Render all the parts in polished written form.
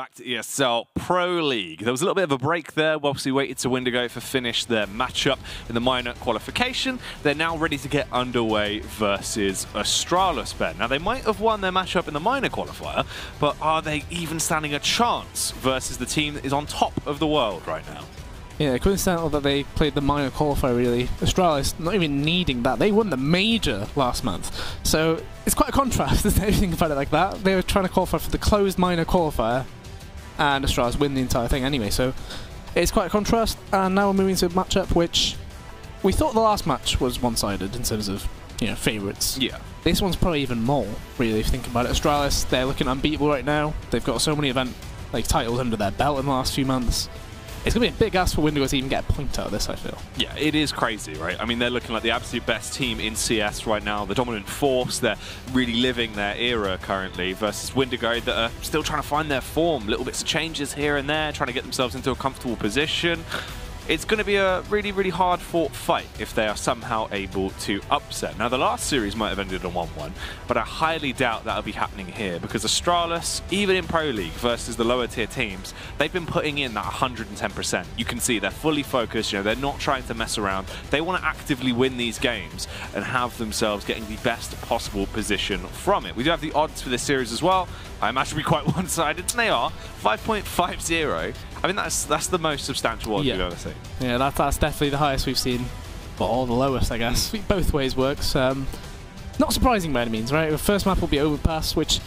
back to ESL Pro League. There was a little bit of a break there whilst we waited to Windigo to finish their matchup in the minor qualification. They're now ready to get underway versus Astralis, Ben. Now, they might have won their matchup in the minor qualifier, but are they even standing a chance versus the team that is on top of the world right now? Yeah, coincidental that they played the minor qualifier, really. Astralis not even needing that. They won the major last month. So it's quite a contrast, isn't it, if you think about it like that? They were trying to qualify for the closed minor qualifier, and Astralis win the entire thing anyway. So it's quite a contrast, and now we're moving to a matchup which we thought the last match was one-sided in terms of, you know, favourites. Yeah. This one's probably even more, really, if you think about it. Astralis, they're looking unbeatable right now. They've got so many event titles under their belt in the last few months. It's going to be a big ask for Windigo to even get a point out of this, I feel. Yeah, it is crazy, right? I mean, they're looking like the absolute best team in CS right now, the dominant force. They're really living their era currently versus Windigo that are still trying to find their form. Little bits of changes here and there, trying to get themselves into a comfortable position. It's going to be a really, really hard-fought fight if they are somehow able to upset. Now, the last series might have ended on 1-1, but I highly doubt that'll be happening here because Astralis, even in Pro League versus the lower-tier teams, they've been putting in that 110%. You can see they're fully focused. You know, they're not trying to mess around. They want to actively win these games and have themselves getting the best possible position from it. We do have the odds for this series as well. I imagine it'll be quite one-sided, and they are 5.50. I mean, that's the most substantial odds we've ever seen. Yeah, that's definitely the highest we've seen, or the lowest, I guess. Both ways works. Not surprising by any means, right? The first map will be Overpass, which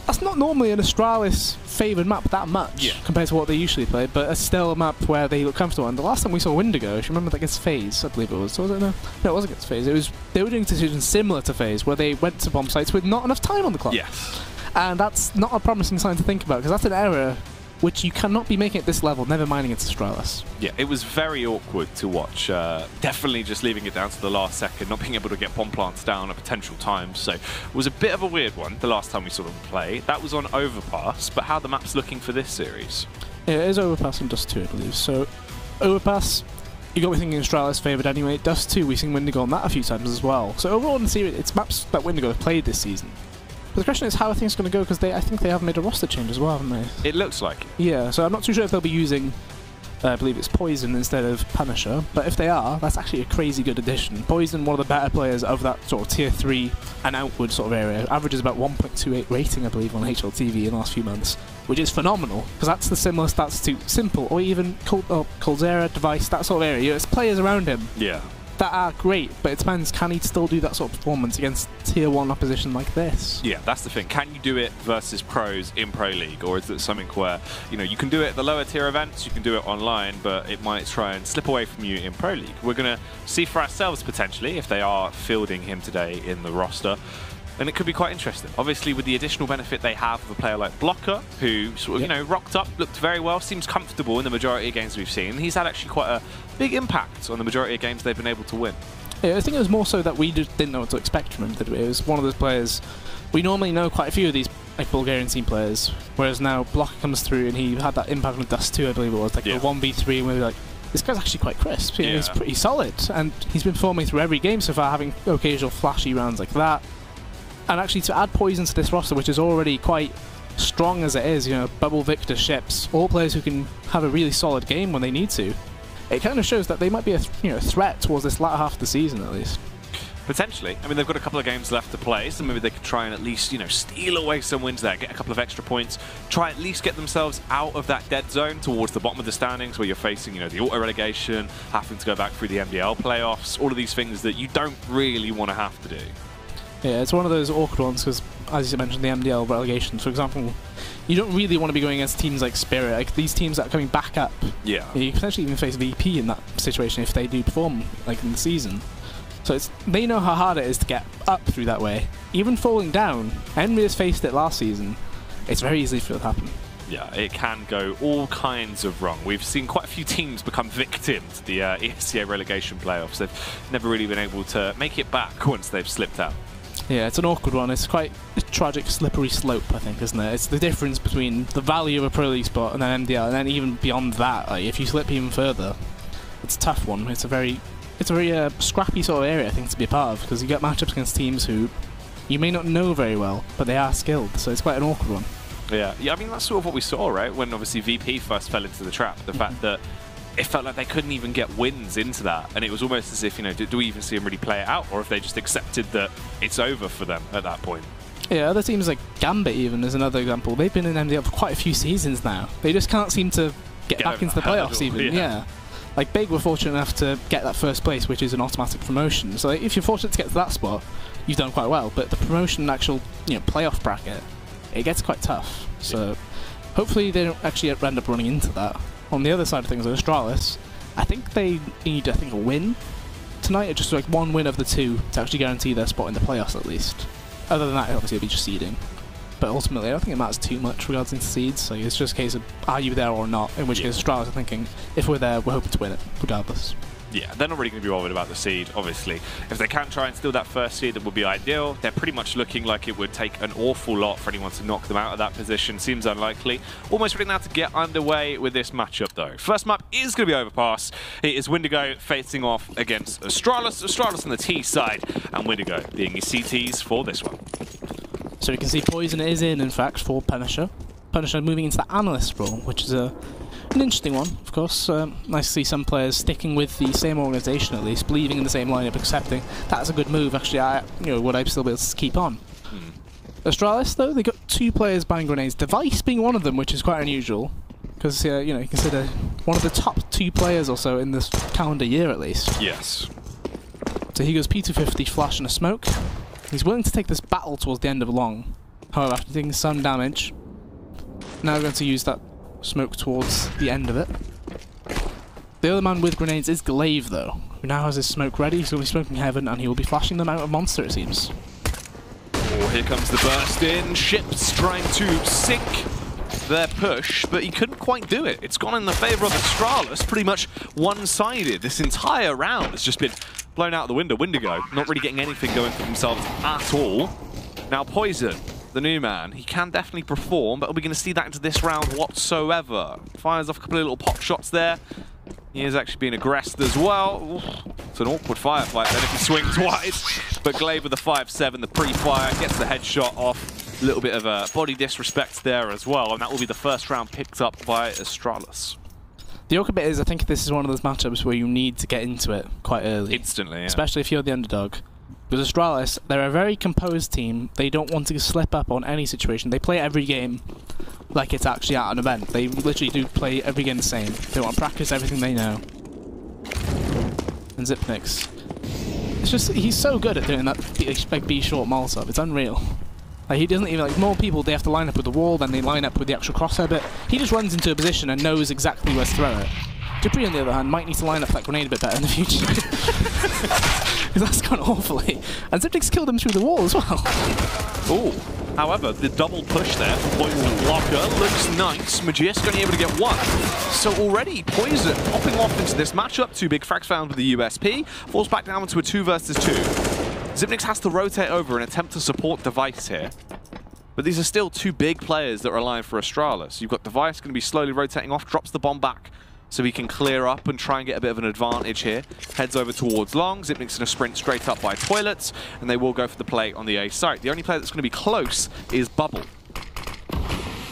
that's not normally an Astralis favoured map that much compared to what they usually play, but it's still a map where they look comfortable. And the last time we saw Windigo, if you remember, against FaZe, I believe it was. So was it? No, it wasn't against FaZe. They were doing decisions similar to FaZe, where they went to bomb sites with not enough time on the clock. Yes. And that's not a promising sign to think about, because that's an error which you cannot be making at this level, never mind against Astralis. Yeah, it was very awkward to watch. Definitely just leaving it down to the last second, not being able to get bomb plants down at potential times. So it was a bit of a weird one the last time we saw them play. That was on Overpass, but how the map's looking for this series? Yeah, it is Overpass and Dust 2, I believe. So Overpass, you got me thinking Astralis favoured anyway. Dust 2, we've seen Windigo on that a few times as well. So overall in the series, it's maps that Windigo have played this season. But the question is how are things going to go, because I think they have made a roster change as well, haven't they? It looks like it. Yeah, so I'm not too sure if they'll be using, I believe it's Poison instead of Punisher, but if they are, that's actually a crazy good addition. Poison, one of the better players of that sort of tier 3 and outward sort of area, averages about 1.28 rating, I believe, on HLTV in the last few months, which is phenomenal, because that's the similar stats to Simple, or even Coldzera, Device, that sort of area. You know, it's players around him. Yeah. That are great, but it depends, can he still do that sort of performance against tier 1 opposition like this? Yeah, that's the thing. Can you do it versus pros in Pro League, or is it something where, you know, you can do it at the lower tier events, you can do it online, but it might try and slip away from you in Pro League? We're going to see for ourselves potentially if they are fielding him today in the roster. And it could be quite interesting. Obviously, with the additional benefit they have of a player like Blocker, who sort of, you know, rocked up, looked very well, seems comfortable in the majority of games we've seen. He's had actually quite a big impact on the majority of games they've been able to win. Yeah, I think it was more so that we just didn't know what to expect from him, did we? It was one of those players, we normally know quite a few of these Bulgarian team players, whereas now Blocker comes through and he had that impact with Dust 2, I believe it was, like a 1v3, and we were like, this guy's actually quite crisp. You know, he's pretty solid, and he's been performing through every game so far, having occasional flashy rounds like that. And actually to add Poison to this roster, which is already quite strong as it is, you know, Bubble, Victor, Ships, all players who can have a really solid game when they need to, it kind of shows that they might be a threat towards this latter half of the season at least. Potentially. I mean, they've got a couple of games left to play, so maybe they could try and at least, you know, steal away some wins there, get a couple of extra points, try at least get themselves out of that dead zone towards the bottom of the standings where you're facing, you know, the auto-relegation, having to go back through the MDL playoffs, all of these things that you don't really want to have to do. Yeah, it's one of those awkward ones because, as you mentioned, the MDL relegation, for example, you don't really want to be going against teams like Spirit, like these teams that are coming back up. Yeah. You can potentially even face VP in that situation if they do perform, like in the season. So they know how hard it is to get up through that way. Even falling down, Henry has faced it last season, it's very easy for it to happen. Yeah, it can go all kinds of wrong. We've seen quite a few teams become victims to the ESCA relegation playoffs. They've never really been able to make it back once they've slipped out. Yeah, it's an awkward one. It's quite a tragic, slippery slope, I think, isn't it? It's the difference between the value of a Pro League spot and then MDL, and then even beyond that, like, if you slip even further, it's a tough one. It's a very scrappy sort of area, I think, to be a part of, because you get matchups against teams who you may not know very well, but they are skilled, so it's quite an awkward one. Yeah, I mean, that's sort of what we saw, right? When obviously VP first fell into the trap. The fact that it felt like they couldn't even get wins into that. And it was almost as if, you know, do we even see them really play it out? Or if they just accepted that it's over for them at that point? Yeah, other teams like Gambit even is another example. They've been in MDL for quite a few seasons now. They just can't seem to get back into the playoffs even. Yeah. Like Big were fortunate enough to get that first place, which is an automatic promotion. So if you're fortunate to get to that spot, you've done quite well. But the promotion actual, you know, playoff bracket, it gets quite tough. So hopefully they don't actually end up running into that. On the other side of things, Astralis, I think they need, a win tonight, or just like one win of the two to actually guarantee their spot in the playoffs at least. Other than that, obviously it'll be just seeding. But ultimately, I don't think it matters too much regarding seeds. So it's just a case of, are you there or not? In which case, Astralis are thinking, if we're there, we're hoping to win it, regardless. Yeah, they're not really going to be bothered about the seed, obviously. If they can try and steal that first seed, that would be ideal. They're pretty much looking like it would take an awful lot for anyone to knock them out of that position. Seems unlikely. Almost ready now to get underway with this matchup, though. First map is going to be Overpass. It is Windigo facing off against Astralis. Astralis on the T side, and Windigo being your CTs for this one. So you can see Poison is in fact, for Punisher. Punisher moving into the Analyst role, which is an interesting one, of course. Nice to see some players sticking with the same organisation at least, believing in the same lineup, accepting that's a good move. Actually, would I still be able to keep on? Astralis, though, they got two players buying grenades. Device being one of them, which is quite unusual, because you consider one of the top 2 players or so in this calendar year at least. Yes. So he goes P250, flash and a smoke. He's willing to take this battle towards the end of long. However, after taking some damage, now going to use that smoke towards the end of it. The other man with grenades is Glaive, though, who now has his smoke ready. He's going to be smoking Heaven, and he will be flashing them out of Monster, it seems. Oh, here comes the burst in. Ships trying to sink their push, but he couldn't quite do it. It's gone in the favour of Astralis, pretty much one-sided. This entire round has just been blown out of the window. Windigo not really getting anything going for themselves at all. Now Poison, the new man, he can definitely perform, but are we going to see that into this round whatsoever? Fires off a couple of little pop shots there. He is actually being aggressed as well. Oof. It's an awkward firefight then if he swings twice. But Glaive with the 5-7, the pre-fire, gets the headshot off. A little bit of a body disrespect there as well, and that will be the first round picked up by Astralis. The awkward bit is, I think this is one of those matchups where you need to get into it quite early. Instantly, yeah. Especially if you're the underdog. Because Astralis, they're a very composed team. They don't want to slip up on any situation. They play every game like it's actually at an event. They literally do play every game the same. They want to practice everything they know. And Zipnix, it's just, he's so good at doing that like B short Molotov. It's unreal. Like, he doesn't even, like, more people, they have to line up with the wall, then they line up with the actual crosshair bit. He just runs into a position and knows exactly where to throw it. Dupree, on the other hand, might need to line up that grenade a bit better in the future. Because that's gone awfully. And Zipnix killed him through the wall as well. Ooh. However, the double push there for Poison's blocker looks nice. Magisk only able to get one. So already, Poison popping off into this matchup. 2 big frags found with the USP. Falls back down into a 2 versus 2. Zipnix has to rotate over and attempt to support Device here. But these are still 2 big players that are aligned for Astralis. You've got Device going to be slowly rotating off, drops the bomb back so he can clear up and try and get a bit of an advantage here. Heads over towards long. Zipnix going to sprint straight up by Toilets, and they will go for the play on the A site. The only player that's going to be close is Bubble.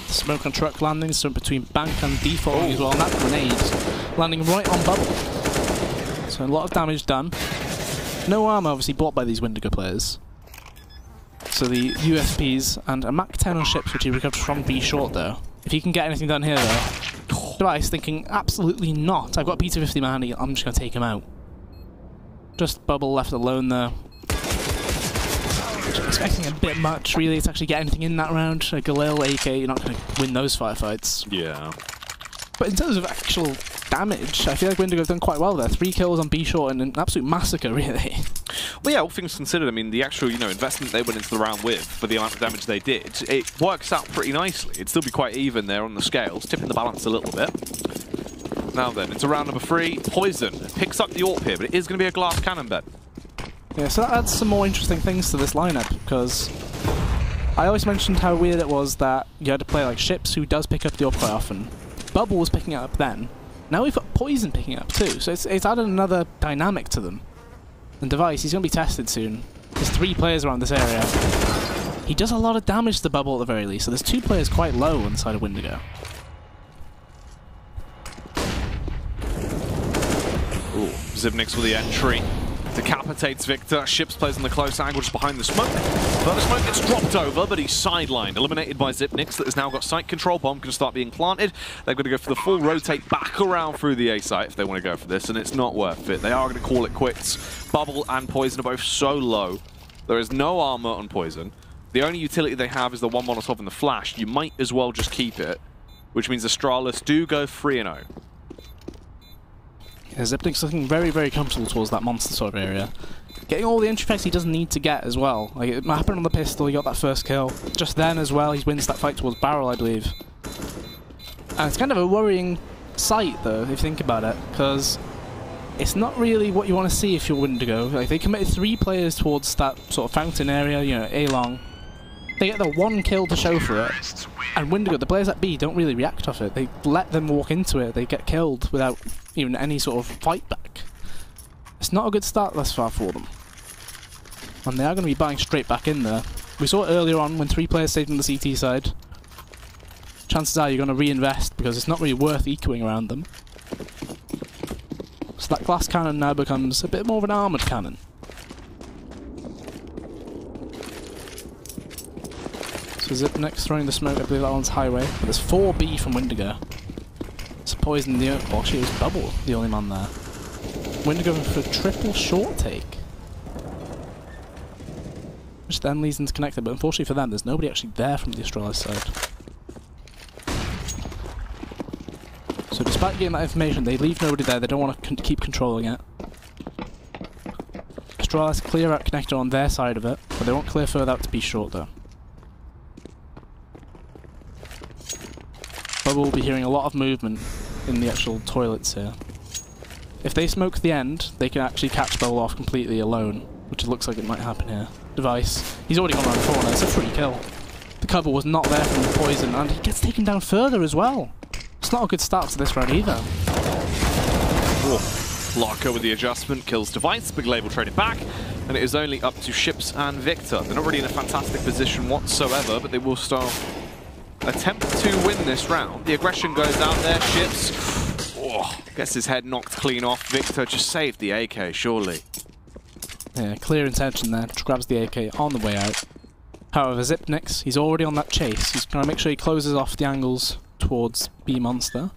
Smoke on truck landing, so between Bank and Default as well, and that grenade landing right on Bubble. So a lot of damage done. No armor obviously bought by these Windigo players. So the USPs and a Mach 10 on ships, which he recovered from B short though. If he can get anything done here though, Device thinking absolutely not. I've got a P250 man, I'm just going to take him out. Just Bubble left alone there. Expecting a bit much really to actually get anything in that round. A Galil, AK, you're not going to win those firefights. Yeah. But in terms of actual damage, I feel like Windigo have done quite well there. 3 kills on B short and an absolute massacre, really. Well, yeah, all things considered, I mean, the actual, investment they went into the round with for the amount of damage they did, it works out pretty nicely. It'd still be quite even there on the scales, tipping the balance a little bit. Now then, it's a round number 3. Poison picks up the AWP here, but it is going to be a glass cannon bed. Yeah, so that adds some more interesting things to this lineup, because I always mentioned how weird it was that you had to play like Ships, who does pick up the AWP quite often. Bubble was picking it up then. Now we've got Poison picking it up too, so it's added another dynamic to them. And Device, he's going to be tested soon. There's 3 players around this area. He does a lot of damage to the bubble at the very least, so there's 2 players quite low on the side of Windigo. Ooh, Zibnix with the entry. Decapitates Victor. Ships plays in the close angle just behind the smoke. But the smoke gets dropped over, but he's sidelined. Eliminated by Zibnix that has now got site control. Bomb can start being planted. They're going to go for the full rotate back around through the A site if they want to go for this, and it's not worth it. They are going to call it quits. Bubble and Poison are both so low. There is no armor on Poison. The only utility they have is the 1 Molotov and the flash. You might as well just keep it, which means Astralis do go 3-0. Yeah, Zipnik's looking very, very comfortable towards that monster sort of area. Getting all the entry effects he doesn't need to get as well. Like, it happened on the pistol, he got that first kill. Just then as well, he wins that fight towards Barrel, I believe. And it's kind of a worrying sight, though, if you think about it, because it's not really what you want to see if you're Windigo. Like, they committed 3 players towards that sort of fountain area, you know, A-long. They get the 1 kill to show for it. And Windigo, the players at B, don't really react off it. They let them walk into it. They get killed without even any sort of fight back. It's not a good start thus far for them. And they are going to be buying straight back in there. We saw it earlier on when 3 players stayed on the CT side. Chances are you're going to reinvest because it's not really worth ecoing around them. So that glass cannon now becomes a bit more of an armoured cannon. So Zipnex throwing the smoke, I believe that one's highway. But there's 4B from Windigo. It's Poison the... Well, actually it was Bubble, the only man there. Windigo for triple short take. Which then leads them to connect it, but unfortunately for them, there's nobody actually there from the Astralis side. So despite getting that information, they leave nobody there, they don't want to keep controlling it. Astralis clear out connector on their side of it, but they won't clear further out to be short though. Bubble will be hearing a lot of movement in the actual toilets here. If they smoke the end, they can actually catch Bubble off completely alone, which it looks like it might happen here. Device. He's already gone around the corner, it's a free kill. The cover was not there from the Poison, and he gets taken down further as well. It's not a good start to this round either. Larko with the adjustment, kills Device, Big Label traded back, and it is only up to Ships and Victor. They're not really in a fantastic position whatsoever, but they will still attempt to win this round. The aggression goes out there, Ships gets his head knocked clean off. Victor just saved the AK, surely. Yeah, clear intention there, grabs the AK on the way out. However, Zipnix, he's already on that chase. He's going to make sure he closes off the angles towards B Monster.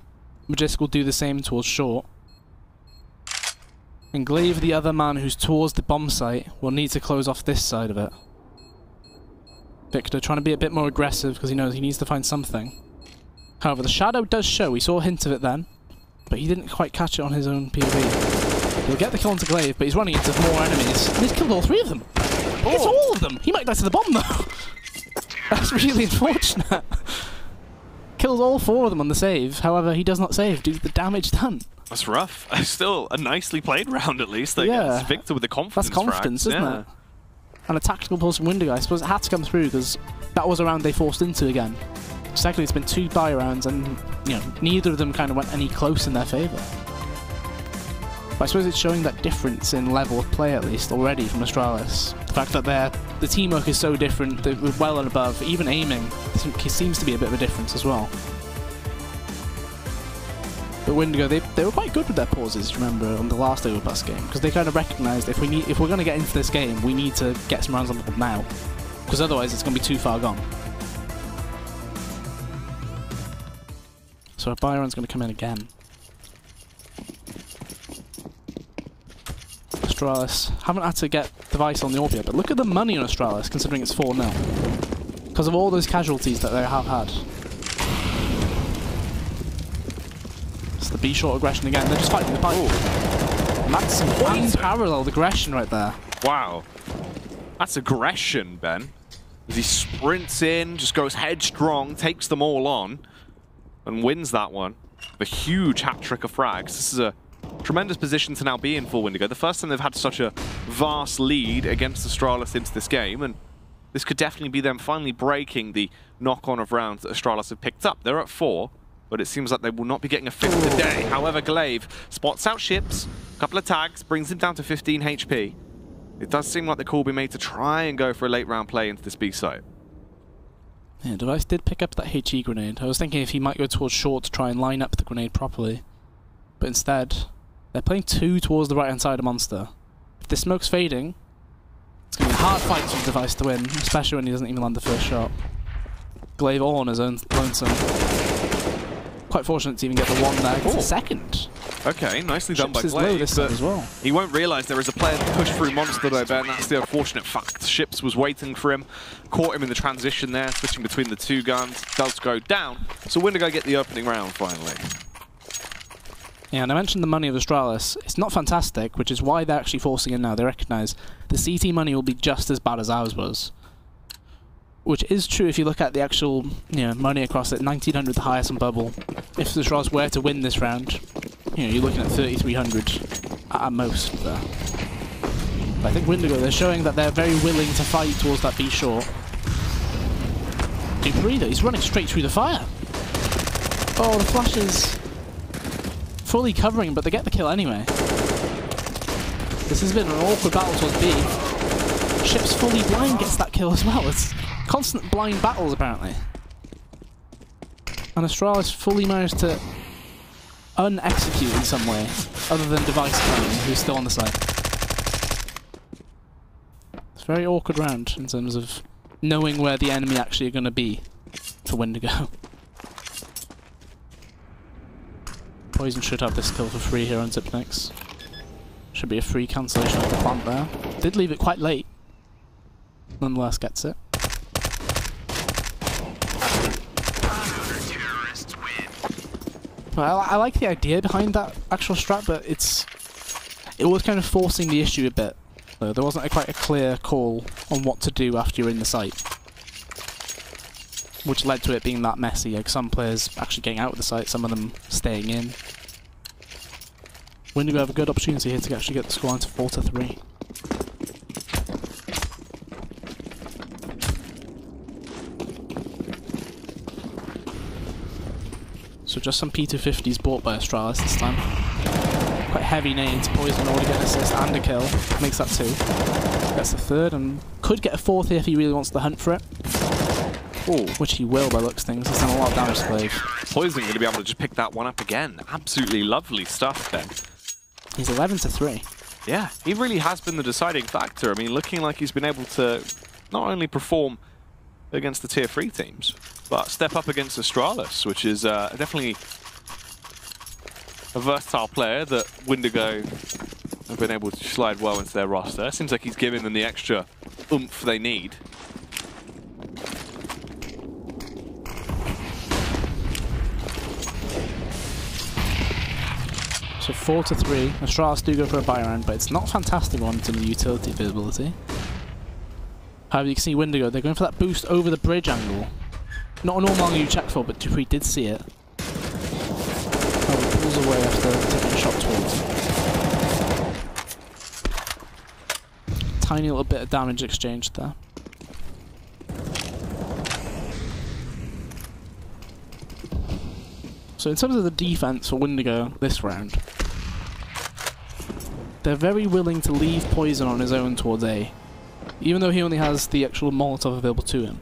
Majestic will do the same towards short. And Glaive, the other man who's towards the bomb site, will need to close off this side of it. Victor trying to be a bit more aggressive because he knows he needs to find something. However, the shadow does show. We saw a hint of it then, but he didn't quite catch it on his own POV. He'll get the kill onto Glaive, but he's running into more enemies. And he's killed all 3 of them. It's all of them. He might die to the bomb though. That's really unfortunate. Kills all 4 of them on the save. However, he does not save due to the damage done. That's rough. Still a nicely played round at least. Yeah. Victor with the confidence. That's confidence, isn't it? And a tactical pulse from Windigo. I suppose it had to come through because that was a round they forced into again. Secondly, it's been 2 buy rounds and you know neither of them kind of went any close in their favour. But I suppose it's showing that difference in level of play at least already from Astralis. The fact that the teamwork is so different, they're well and above. Even aiming seems to be a bit of a difference as well. But Windigo, they were quite good with their pauses, remember, on the last Overpass game, because they kind of recognised if we're going to get into this game, we need to get some rounds on the board now, because otherwise it's going to be too far gone. So a buy round's going to come in again. Astralis haven't had to get Device on the AWP yet, but look at the money on Astralis, considering it's 4-0, because of all those casualties that they have had. The B short aggression again. They're just fighting the pipe. And that's some unparalleled aggression right there. Wow. That's aggression, Ben. As he sprints in, just goes headstrong, takes them all on, and wins that one. A huge hat-trick of frags. This is a tremendous position to now be in for Windigo. The first time they've had such a vast lead against Astralis into this game, and this could definitely be them finally breaking the knock-on of rounds that Astralis have picked up. They're at 4. But it seems like they will not be getting a 5th today. However, Glaive spots out Ships, a couple of tags, brings him down to 15 HP. It does seem like the call will be made to try and go for a late round play into this B site. Yeah, Device did pick up that HE grenade. I was thinking if he might go towards short to try and line up the grenade properly. But instead, they're playing 2 towards the right-hand side of Monster. If the smoke's fading, it's going to be a hard fight for Device to win, especially when he doesn't even land the first shot. Glaive all on his own lonesome. Quite fortunate to even get the one there. Gets the second. Okay, nicely done by Ships is low this Glaive, time as well. He won't realise there is a player to push through Monster though, Ben. That's the unfortunate fact. Ships was waiting for him, caught him in the transition there, switching between the 2 guns, does go down. So Windigo get the opening round finally. Yeah, and I mentioned the money of Astralis. It's not fantastic, which is why they're actually forcing it now. They recognise the CT money will be just as bad as ours was. Which is true if you look at the actual money across it. 1900 the highest on Bubble. If the Astralis were to win this round, you're looking at 3300 at most there. But I think Windigo, they're showing that they're very willing to fight towards that B short. Dupree though, he's running straight through the fire. Oh, the flash is fully covering, but they get the kill anyway. This has been an awkward battle towards B. Ship's fully blind gets that kill as well. It's constant blind battles apparently. And Astralis fully managed to un-execute in some way, other than Device playing, who's still on the side. It's a very awkward round in terms of knowing where the enemy actually are going to be for Windigo. Poison should have this kill for free here on Zipnix. Should be a free cancellation of the plant there. Did leave it quite late. Nonetheless gets it. Well, I like the idea behind that actual strat, but it was kind of forcing the issue a bit. So there wasn't quite a clear call on what to do after you're in the site, which led to it being that messy. Like some players actually getting out of the site, some of them staying in. Windigo have a good opportunity here to actually get the score into 4-3. So just some P250s bought by Astralis this time. Quite heavy nades. Poison already get an assist and a kill. Makes that 2. Gets the 3rd and could get a 4th here if he really wants to hunt for it. Ooh. Which he will by looks things. He's done a lot of damage to Glaive. Poison going to be able to just pick that one up again. Absolutely lovely stuff then. He's 11-3. Yeah, he really has been the deciding factor. I mean, looking like he's been able to not only perform against the tier 3 teams, but step up against Astralis, which is definitely a versatile player that Windigo have been able to slide well into their roster. Seems like he's giving them the extra oomph they need. So 4-3. Astralis do go for a buy round, but it's not a fantastic one in terms of utility visibility. However, you can see Windigo, they're going for that boost over the bridge angle. Not a normal angle you check for, but Dupree did see it. Oh, pulls away after taking a shot towards it. Tiny little bit of damage exchanged there. So in terms of the defense for Windigo this round, they're very willing to leave Poison on his own towards A, even though he only has the actual Molotov available to him.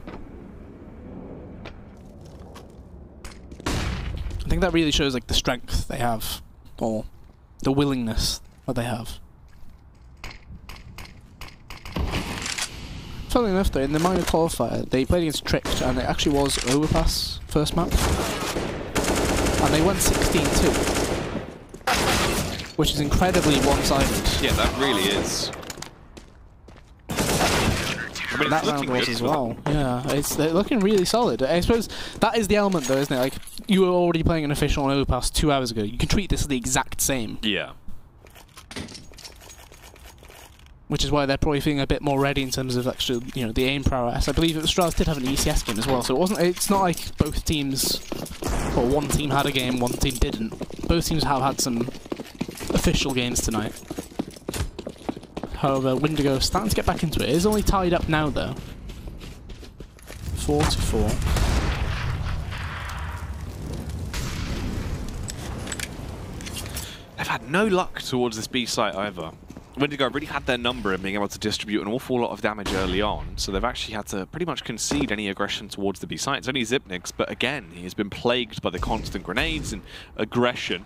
I think that really shows like the strength they have, or the willingness that they have. Funnily enough though, in the minor qualifier, they played against Tricked, and it actually was Overpass first map. And they won 16-2. Which is incredibly one-sided. Yeah, that really is. I mean, that round was as well. Yeah, they're looking really solid. I suppose that is the element though, isn't it? Like, you were already playing an official on Overpass 2 hours ago. You can treat this as the exact same. Yeah. Which is why they're probably feeling a bit more ready in terms of actual, the aim prowess. I believe that Astralis did have an ECS game as well, so it's not like both teams, or one team had a game, one team didn't. Both teams have had some official games tonight. However, Windigo starting to get back into it. It is only tied up now though. 4-4. They've had no luck towards this B site either. Windigo really had their number in being able to distribute an awful lot of damage early on, so they've actually had to pretty much concede any aggression towards the B site. It's only Xyp9x, but again, he has been plagued by the constant grenades and aggression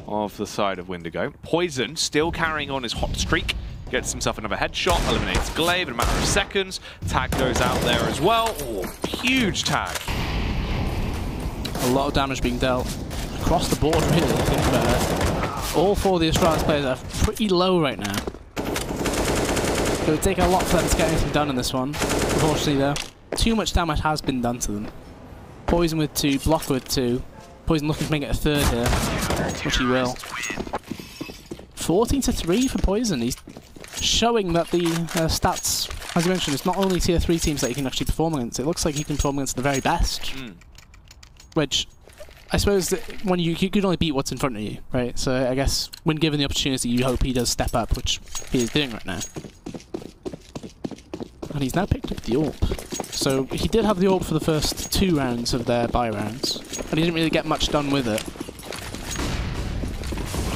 of the side of Windigo. Poison still carrying on his hot streak, gets himself another headshot, eliminates Glaive in a matter of seconds. Tag goes out there as well. Oh, huge tag. A lot of damage being dealt across the board, really, if you think about it. All four of the Astralis players are pretty low right now. It would take a lot for them to get anything done in this one. Unfortunately, though, too much damage has been done to them. Poison with 2, Blocker with 2. Poison looking to make it a third here, which he will. 14-3 for Poison. He's showing that the stats, as you mentioned, it's not only tier 3 teams that he can actually perform against. It looks like he can perform against the very best. Which, I suppose, that when you can only beat what's in front of you, right? So I guess when given the opportunity, you hope he does step up, which he is doing right now. And he's now picked up the AWP. So he did have the AWP for the first 2 rounds of their bye rounds, and he didn't really get much done with it.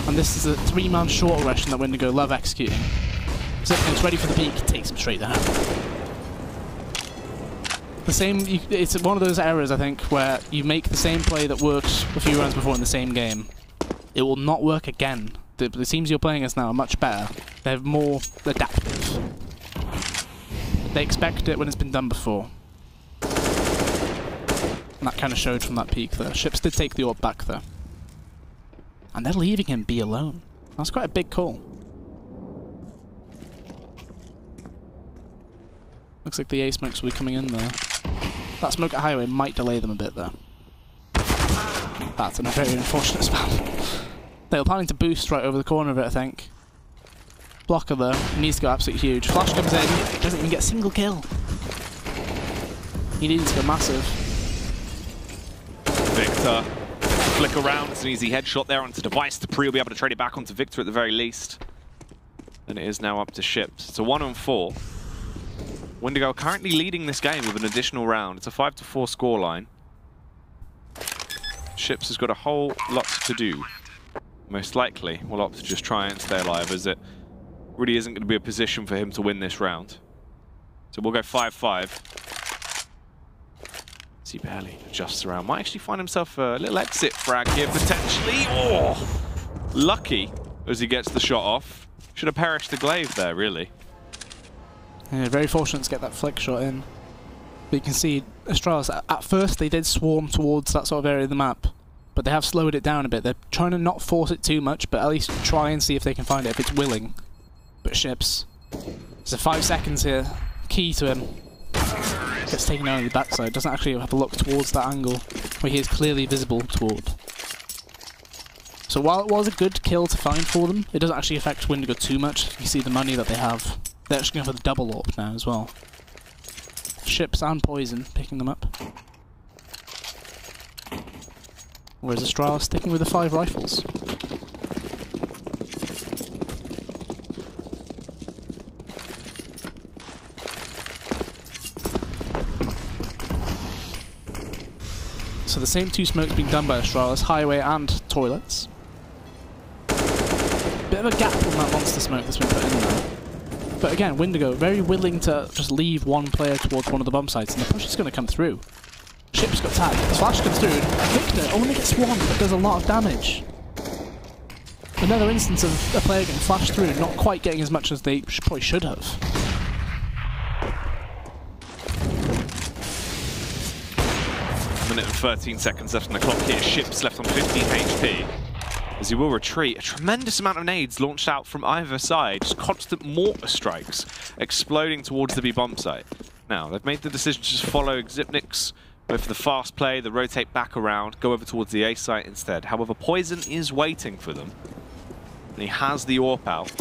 And this is a 3-man short aggression that Windigo love executing. Xyp9x ready for the peak, takes him straight down. The same, it's one of those errors, I think, where you make the same play that worked a few rounds before in the same game. It will not work again. The teams you're playing against now are much better. They're more adaptive. They expect it when it's been done before. And that kind of showed from that peak there. Ships did take the AWP back though. And they're leaving him be alone. That's quite a big call. Looks like the A smokes will be coming in there. That smoke at highway might delay them a bit though. That's a very unfortunate spam. They were planning to boost right over the corner of it, I think. Blocker though, he needs to go absolutely huge. Flash comes in, doesn't even get a single kill. He needs to go massive. Victor, flick around, it's an easy headshot there onto Device. The Pre will be able to trade it back onto Victor at the very least. And it is now up to Ships. It's a 1-on-4. Windigo currently leading this game with an additional round. It's a 5-4 scoreline. Ships has got a whole lot to do. Most likely will opt to just try and stay alive, as it really isn't going to be a position for him to win this round. So we'll go 5-5. He barely adjusts around. Might actually find himself a little exit frag here, potentially. Oh! Lucky as he gets the shot off. Should have perished the Glaive there, really. Yeah, very fortunate to get that flick shot in. But you can see Astralis, at first they did swarm towards that sort of area of the map, but they have slowed it down a bit. They're trying to not force it too much, but at least try and see if they can find it, if it's willing. But Ships, there's 5 seconds here, key to him. Gets taken out on the backside, doesn't actually have to look towards that angle, where he is clearly visible toward. So while it was a good kill to find for them, it doesn't actually affect Windigo too much. You see the money that they have. They're actually going for the double AWP now as well. Ships and Poison picking them up. Whereas Astralis sticking with the 5 rifles. So the same 2 smokes being done by Astralis, highway and toilets. Bit of a gap on that monster smoke that's been put in there. But again, Windigo very willing to just leave one player towards one of the bomb sites, and the push is going to come through. Ship's got tagged. The flash comes through. Victor only gets one, but does a lot of damage. Another instance of a player getting flashed through, not quite getting as much as they probably should have. A minute and 13 seconds left on the clock here. Ships left on 15 HP. As he will retreat. A tremendous amount of nades launched out from either side. Just constant mortar strikes exploding towards the B bomb site. Now, they've made the decision to just follow Xyp9x, go for the fast play, the rotate back around, go over towards the A site instead. However, Poison is waiting for them. And he has the AWP out.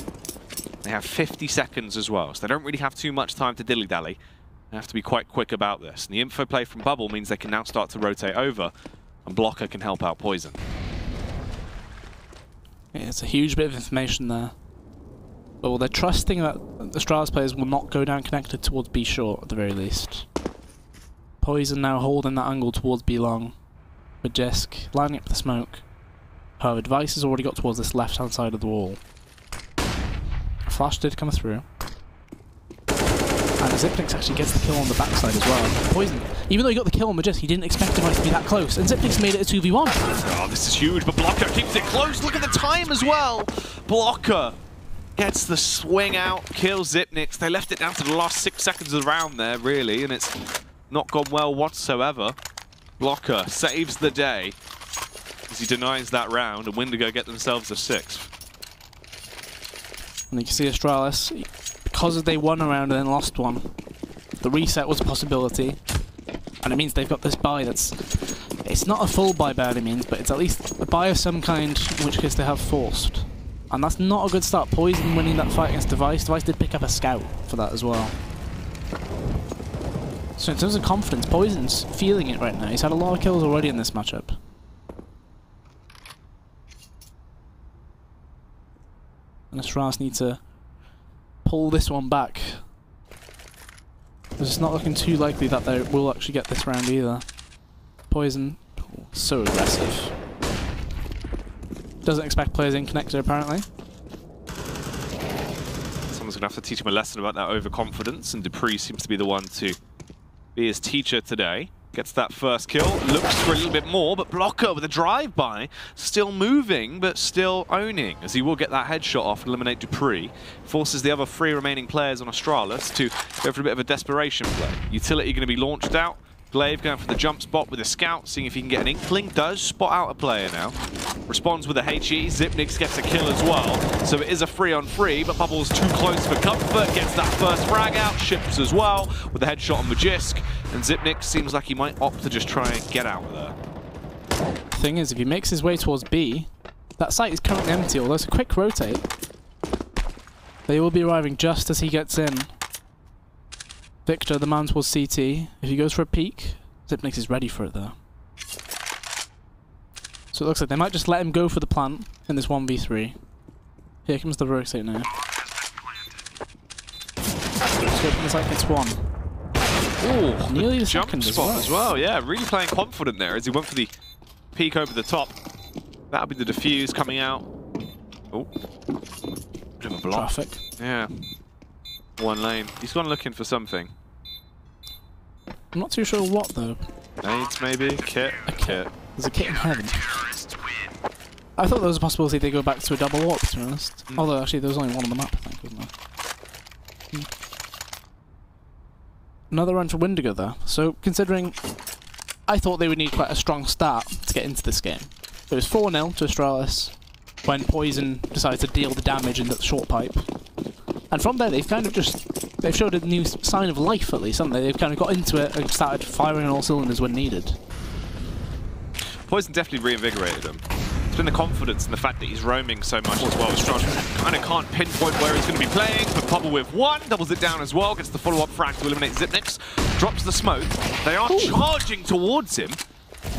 They have 50 seconds as well, so they don't really have too much time to dilly-dally. They have to be quite quick about this. And the info play from Bubble means they can now start to rotate over, and Blocker can help out Poison. Yeah, it's a huge bit of information there. But well, they're trusting that the Astralis players will not go down connected towards B short at the very least. Poison now holding that angle towards B long. With Jisk lining up the smoke. However, Device has already got towards this left hand side of the wall. flash did come through. And Zipnix actually gets the kill on the backside as well. Poison, even though he got the kill on Majest, he didn't expect Device to be that close. And Zipnix made it a 2v1. Oh, this is huge, but Blocker keeps it close. Look at the time as well. Blocker gets the swing out, kills Zipnix. They left it down to the last 6 seconds of the round there, really, and it's not gone well whatsoever. Blocker saves the day as he denies that round, and Windigo get themselves a 6th. And you can see Astralis, because they won a round and then lost one, the reset was a possibility. And it means they've got this buy that's... It's not a full buy by any means, but it's at least a buy of some kind, in which case they have forced. And that's not a good start. Poison winning that fight against Device. Device did pick up a scout for that as well. So in terms of confidence, Poison's feeling it right now. He's had a lot of kills already in this matchup. And Astralis need to pull this one back. It's not looking too likely that they will actually get this round either. Poison, so aggressive. Doesn't expect players in connector apparently. Someone's going to have to teach him a lesson about that overconfidence, and Dupree seems to be the one to be his teacher today. Gets that first kill, looks for a little bit more, but Blocker with a drive-by, still moving, but still owning, as he will get that headshot off and eliminate Dupree. Forces the other 3 remaining players on Astralis to go for a bit of a desperation play. Utility going to be launched out. Glaive going for the jump spot with a scout, seeing if he can get an inkling. Does spot out a player now. Responds with a HE. Zipnix gets a kill as well. So it is a 3-on-3, but Bubble's too close for comfort. Gets that first frag out. Ships as well with a headshot on Magisk. And Zipnix seems like he might opt to just try and get out of there. The thing is, if he makes his way towards B, that site is currently empty, although it's a quick rotate. They will be arriving just as he gets in. Victor, the man towards CT. If he goes for a peek, Zipnix is ready for it though. So it looks like they might just let him go for the plant in this 1v3. Here comes the rotate now. Scoping this like it's one. Ooh, nearly the jump second spot as well. Yeah, really playing confident there as he went for the peek over the top. That'll be the defuse coming out. Oh, bit of a block. Traffic. Yeah. One lane. He's gone looking for something. I'm not too sure what though. Nades maybe? Kit? A kit. There's a kit in heaven. I thought there was a possibility they go back to a double warp, to be honest. Although actually there was only one on the map, I think, wasn't there? Another run for Windigo though. So considering I thought they would need quite a strong start to get into this game. It was 4-0 to Astralis when Poison decided to deal the damage in the short pipe. And from there, they've kind of they've showed a new sign of life at least, haven't they? They've kind of got into it and started firing on all cylinders when needed. Poison definitely reinvigorated him. It's been the confidence and the fact that he's roaming so much as well. Kind of can't pinpoint where he's going to be playing, but Bubble with one, doubles it down as well, gets the follow-up frag to eliminate Zipnix, drops the smoke. They are charging towards him.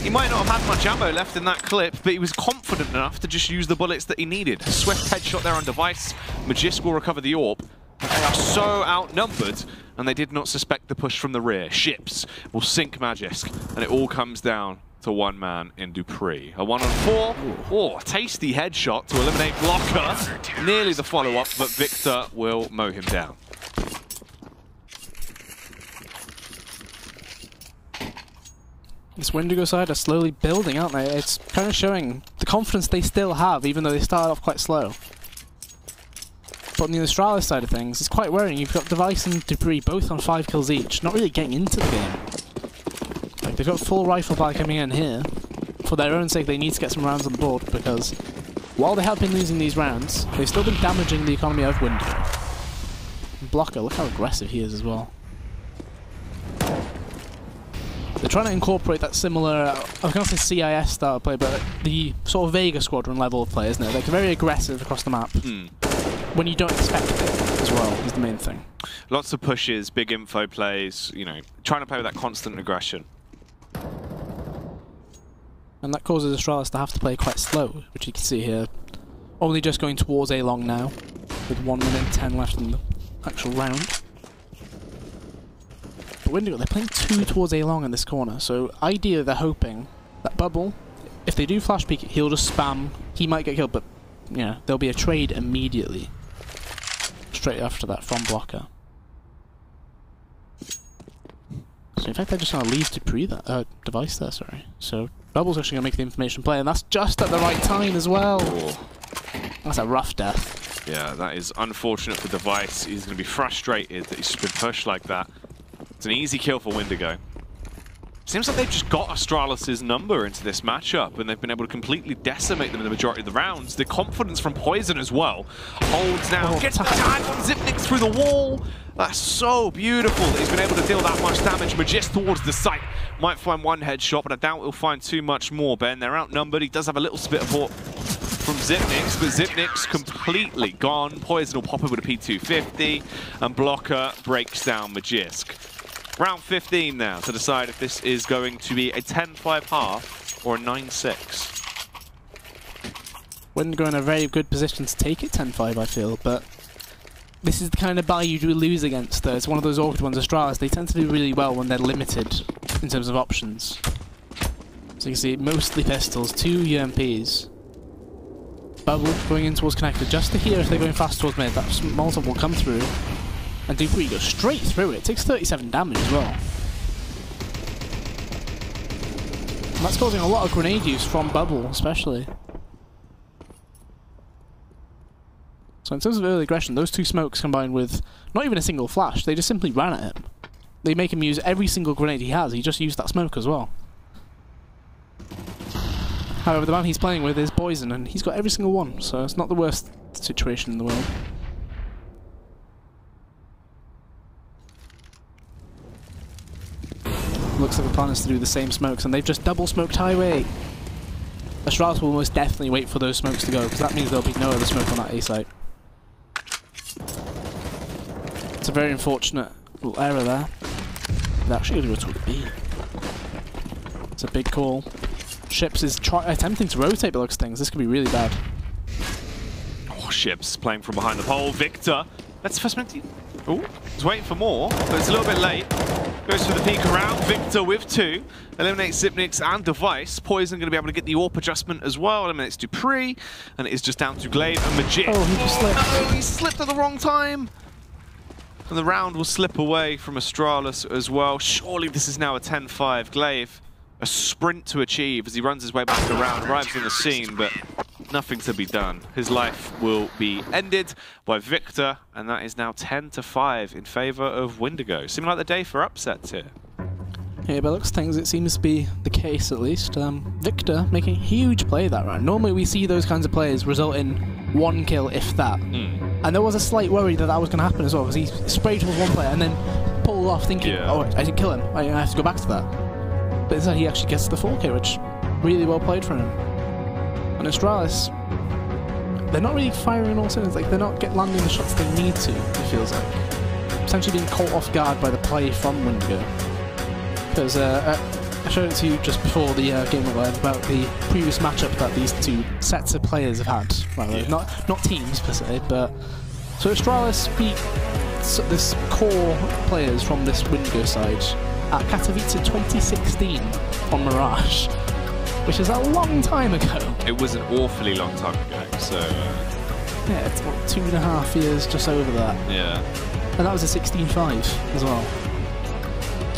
He might not have had much ammo left in that clip, but he was confident enough to just use the bullets that he needed. Swift headshot there on Device. Magisk will recover the AWP. They are so outnumbered, and they did not suspect the push from the rear. Ships will sink Magisk, and it all comes down to one man in Dupree. A 1-on-4. Oh, tasty headshot to eliminate Blocker. Nearly the follow-up, but Victor will mow him down. This Windigo side are slowly building, aren't they? It's kind of showing the confidence they still have, even though they started off quite slow. But on the Astralis side of things, it's quite worrying. You've got Device and Dupree both on 5 kills each, not really getting into the game. Like, they've got full rifle fire coming in here. For their own sake, they need to get some rounds on the board, because while they have been losing these rounds, they've still been damaging the economy of Windigo. Blocker, look how aggressive he is as well. They're trying to incorporate that similar, I was going to say CIS style play, but the sort of Vega Squadron level of play, isn't it? They're very aggressive across the map. When you don't expect it as well, is the main thing. Lots of pushes, big info plays, you know, trying to play with that constant aggression. And that causes Astralis to have to play quite slow, which you can see here. Only just going towards A long now, with 1 minute and 10 left in the actual round. But Windigo, they're playing 2 towards A long in this corner, so ideally they're hoping that Bubble, if they do flash peek, he'll just spam. He might get killed, but you know, there'll be a trade immediately. straight after that from Blocker. So in fact, they're just going to leave Dupree that device there. Sorry. So Bubble's actually going to make the information play, and that's just at the right time as well. Oh. That's a rough death. Yeah, that is unfortunate for Device. He's going to be frustrated that he's just been pushed like that. It's an easy kill for Windigo. Seems like they've just got Astralis' number into this matchup, and they've been able to completely decimate them in the majority of the rounds. The confidence from Poison as well. Holds now, gets the tag on Zipnix through the wall. That's so beautiful that he's been able to deal that much damage. Magist towards the site. Might find one headshot, but I doubt he'll find too much more, Ben. They're outnumbered. He does have a little bit of support from Zipnix, but Zipnix completely gone. Poison will pop it with a P250, and Blocker breaks down Magisk. Round 15 now to decide if this is going to be a 10-5 half or a 9-6. Windigo in a very good position to take it 10-5, I feel, but this is the kind of buy you do lose against. It's one of those awkward ones. Astralis, they tend to do really well when they're limited in terms of options. So you can see mostly pistols, 2 UMPs. Bubble going in towards connector just to hear if they're going fast towards mid. That Molotov will come through. And Dupree goes straight through it. Takes 37 damage as well. And that's causing a lot of grenade use from Bubble, especially. So in terms of early aggression, those 2 smokes combined with not even a single flash, they just simply ran at him. They make him use every single grenade he has. He just used that smoke as well. However, the man he's playing with is Poison, and he's got every single one, so it's not the worst situation in the world. Looks like the plan is to do the same smokes, and they've just double smoked highway. Astralis will most definitely wait for those smokes to go, because that means there'll be no other smoke on that A site. It's a very unfortunate little error there. They're actually going to go to a B. It's a big call. Ships is attempting to rotate by looks things. This could be really bad. Oh, Ships playing from behind the pole. Victor. That's the first minute. Oh, he's waiting for more, but it's a little bit late. Goes for the peek around. Victor with 2. Eliminates Zipnix and Device. Poison going to be able to get the AWP adjustment as well. Eliminates Dupree. And it is just down to Glaive and Magist. Oh, he just slipped. No, he slipped at the wrong time. And the round will slip away from Astralis as well. Surely this is now a 10-5. Glaive, a sprint to achieve as he runs his way back around, arrives on the scene, but nothing to be done. His life will be ended by Victor, and that is now 10-5 in favour of Windigo. Seeming like the day for upsets here. Yeah, by looks things, it seems to be the case at least. Victor making a huge play that round. Normally we see those kinds of plays result in 1 kill, if that. And there was a slight worry that that was going to happen as well, because he sprayed towards one player and then pulled off thinking, oh, I didn't kill him, I have to go back to that. But instead he actually gets the 4K, which really well played from him. And Astralis, they're not really firing on all cylinders. Like, they're not landing the shots they need to, it feels like. Potentially being caught off guard by the play from Windigo. Because I showed it to you just before the game went live about the previous matchup that these 2 sets of players have had. Well, not teams per se, but so Astralis beat this core players from this Windigo side at Katowice 2016 on Mirage, which is a long time ago. It was an awfully long time ago, so yeah, it's what, 2.5 years, just over that. Yeah, and that was a 16-5 as well.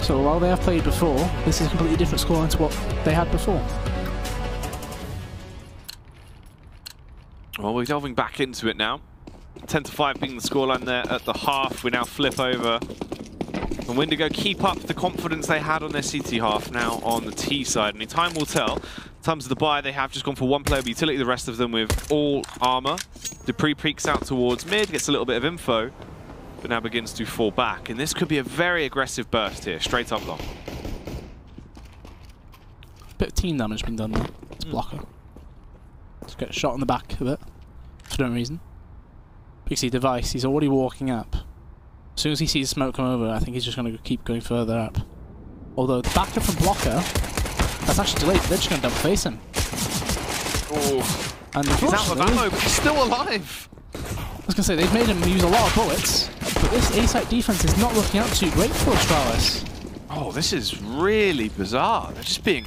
So while they have played before, this is a completely different scoreline to what they had before. Well, we're delving back into it now. 10-5 being the scoreline there at the half. We now flip over. And Windigo keep up the confidence they had on their CT half now on the T side. And time will tell. In terms of the buy, they have just gone for 1 player of utility, the rest of them with all armor. Dupree peeks out towards mid, gets a little bit of info, but now begins to fall back. And this could be a very aggressive burst here, straight up long. Bit of team damage being done there. It's Blocker. Let's get shot in the back of it for no reason. But you see Device, he's already walking up. As soon as he sees smoke come over, I think he's just going to keep going further up. Although the backup from Blocker, that's actually delayed. They're just going to double face him. Oh, and he's out of ammo, but he's still alive. I was going to say, they've made him use a lot of bullets, but this A-site defense is not looking out too great for Astralis. Oh, this is really bizarre. They're just being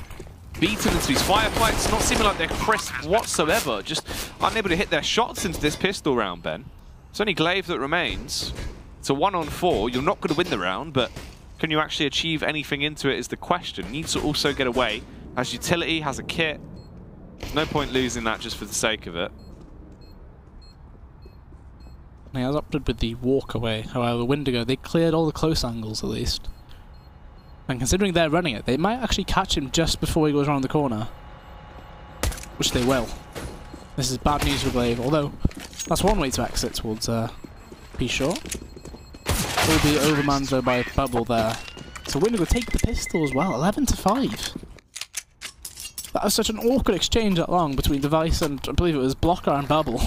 beaten into these firefights, not seeming like they're crisp whatsoever, just unable to hit their shots into this pistol round, Ben. It's only Glaive that remains. It's a 1-on-4. You're not going to win the round, but can you actually achieve anything into it is the question. Needs to also get away. Has utility, has a kit. No point losing that just for the sake of it. He has opted with the walk away. However, Windigo, they cleared all the close angles at least. And considering they're running it, they might actually catch him just before he goes around the corner. Which they will. This is bad news for Glaive, although that's one way to exit towards P-Short. Will be overmanned though by Bubble there. So Windigo take the pistol as well, 11-5. That was such an awkward exchange that long between Device and, I believe it was Blocker and Bubble.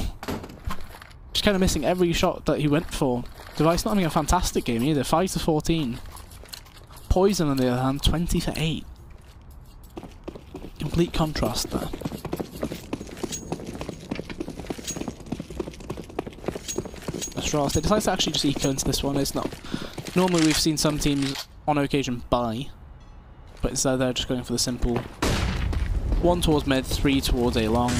Just kind of missing every shot that he went for. Device not having a fantastic game either, 5-14. Poison on the other hand, 20-8. Complete contrast there. Astralis, they decide to actually just eco into this one. It's not. Normally we've seen some teams on occasion buy, but instead they're just going for the simple 1 towards mid, 3 towards A long.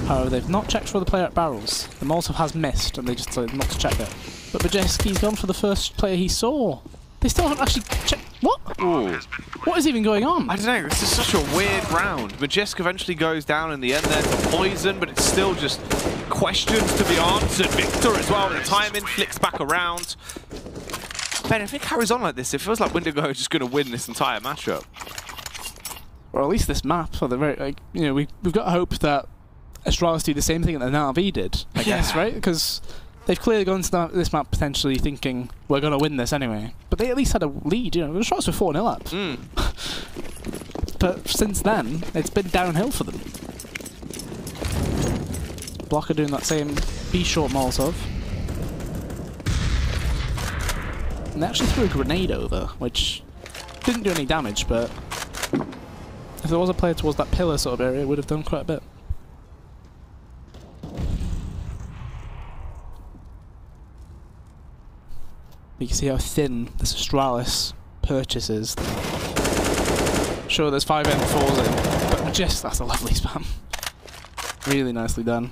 However, they've not checked for the player at barrels. The Molotov has missed, and they just decided not to check it. But Majeski's gone for the first player he saw. They still haven't actually checked. What? Ooh. What is even going on? I don't know, this is such a weird round. Majesk eventually goes down in the end there to Poison, but it's still just questions to be answered. Victor as well, the timing flicks back around. Ben, if it carries on like this, it feels like Windigo are just going to win this entire matchup. Or at least this map. For the very, like, you know, we've got hope that Astralis do the same thing that the Na'Vi did, I guess, right? Because they've clearly gone into this map potentially thinking we're going to win this anyway. But they at least had a lead, you know. Astralis were 4-0 up. But since then, it's been downhill for them. Blocker doing that same B-short Molotov. And they actually threw a grenade over, which didn't do any damage, but if there was a player towards that pillar sort of area, it would have done quite a bit. You can see how thin this Astralis purchase is. Sure, there's 5 M4s in, but just that's a lovely spam. Really nicely done.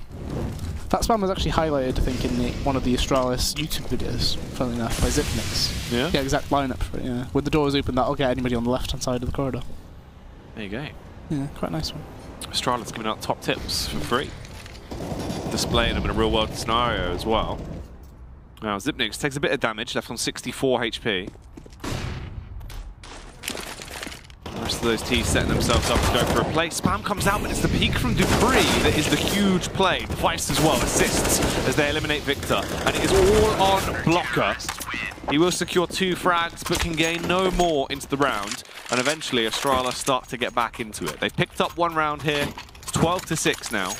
That spam was actually highlighted, I think, in one of the Astralis YouTube videos, funnily enough, by Zipnix. Yeah? Yeah, exact lineup for it, yeah. With the doors open, that'll get anybody on the left-hand side of the corridor. There you go. Yeah, quite a nice one. Astralis giving out top tips for free. Displaying them in a real-world scenario as well. Now, Zipnix takes a bit of damage, left on 64 HP. The rest of those T's setting themselves up to go for a play. Spam comes out, but it's the peek from Dupree that is the huge play. Device as well assists as they eliminate Victor. And it is all on Blocker. He will secure 2 frags, but can gain no more into the round. And eventually, Astralis start to get back into it. They've picked up 1 round here. It's 12-6 now.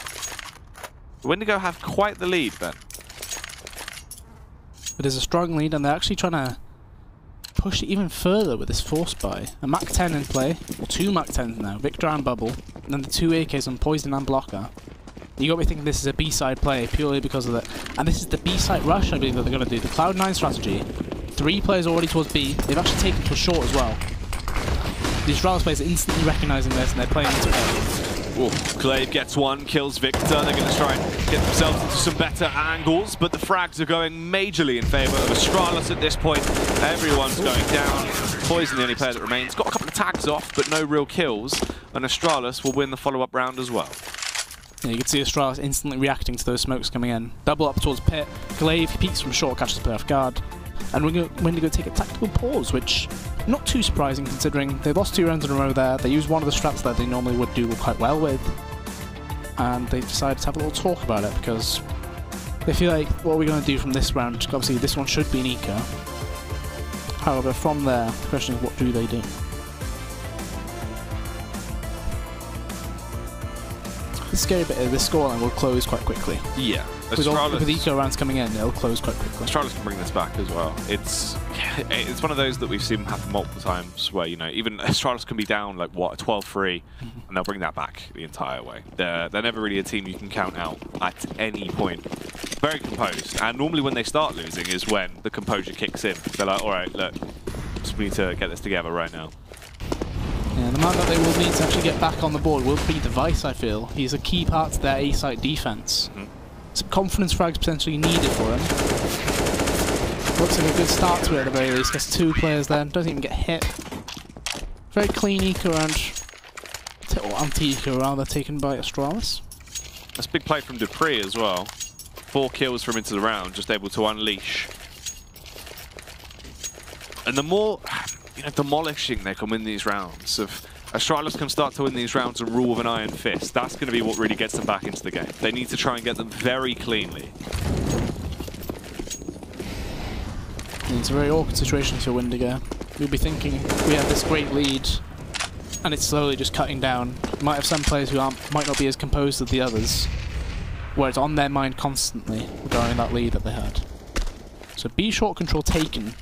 The Windigo have quite the lead, Ben. It is a strong lead, and they're actually trying to push it even further with this force buy. A Mach 10 in play, or 2 Mach 10s now, Victor and Bubble, and then the 2 AKs on Poison and Blocker. You got me thinking this is a B-side play purely because of that. And this is the B-side rush, I believe, that they're going to do. The Cloud9 strategy. 3 players already towards B. They've actually taken to short as well. The Astralis players are instantly recognizing this, and they're playing into it. Ooh, Glaive gets 1, kills Victor. They're going to try and get themselves into some better angles, but the frags are going majorly in favour of Astralis at this point. Everyone's going down. Poison, the only player that remains. Got a couple of tags off, but no real kills. And Astralis will win the follow-up round as well. Yeah, you can see Astralis instantly reacting to those smokes coming in. Double up towards Pit. Glaive peeks from short, catches the player off guard. And Windigo take a tactical pause, which not too surprising considering they lost 2 rounds in a row there. They used one of the strats that they normally would do quite well with. And they decided to have a little talk about it because they feel like, what are we going to do from this round? Obviously this one should be an eco. However, from there, the question is, what do they do? The scary bit is the scoreline will close quite quickly. Yeah. With eco rounds coming in, it'll close quite quickly. Astralis can bring this back as well. It's one of those that we've seen happen multiple times where, you know, even Astralis can be down like, what, a 12-3, and they'll bring that back the entire way. They're never really a team you can count out at any point. Very composed, and normally when they start losing is when the composure kicks in. They're like, all right, look, just need to get this together right now. Yeah, the man that they will need to actually get back on the board will be Device, I feel. He's a key part to their A-site defense. Some confidence frags potentially needed for him. Looks like a good start to it at the very least. Gets 2 players there, doesn't even get hit. Very clean eco round, or anti-eco rather, taken by Astralis. That's a big play from Dupree as well. 4 kills from into the round, just able to unleash. And the more demolishing they can win these rounds, if Astralis can start to win these rounds and rule with an iron fist, that's going to be what really gets them back into the game. They need to try and get them very cleanly. It's a very awkward situation for Windigo. You'll be thinking we have this great lead and it's slowly just cutting down. You might have some players who might not be as composed as the others, where it's on their mind constantly regarding that lead that they had. So B short control taken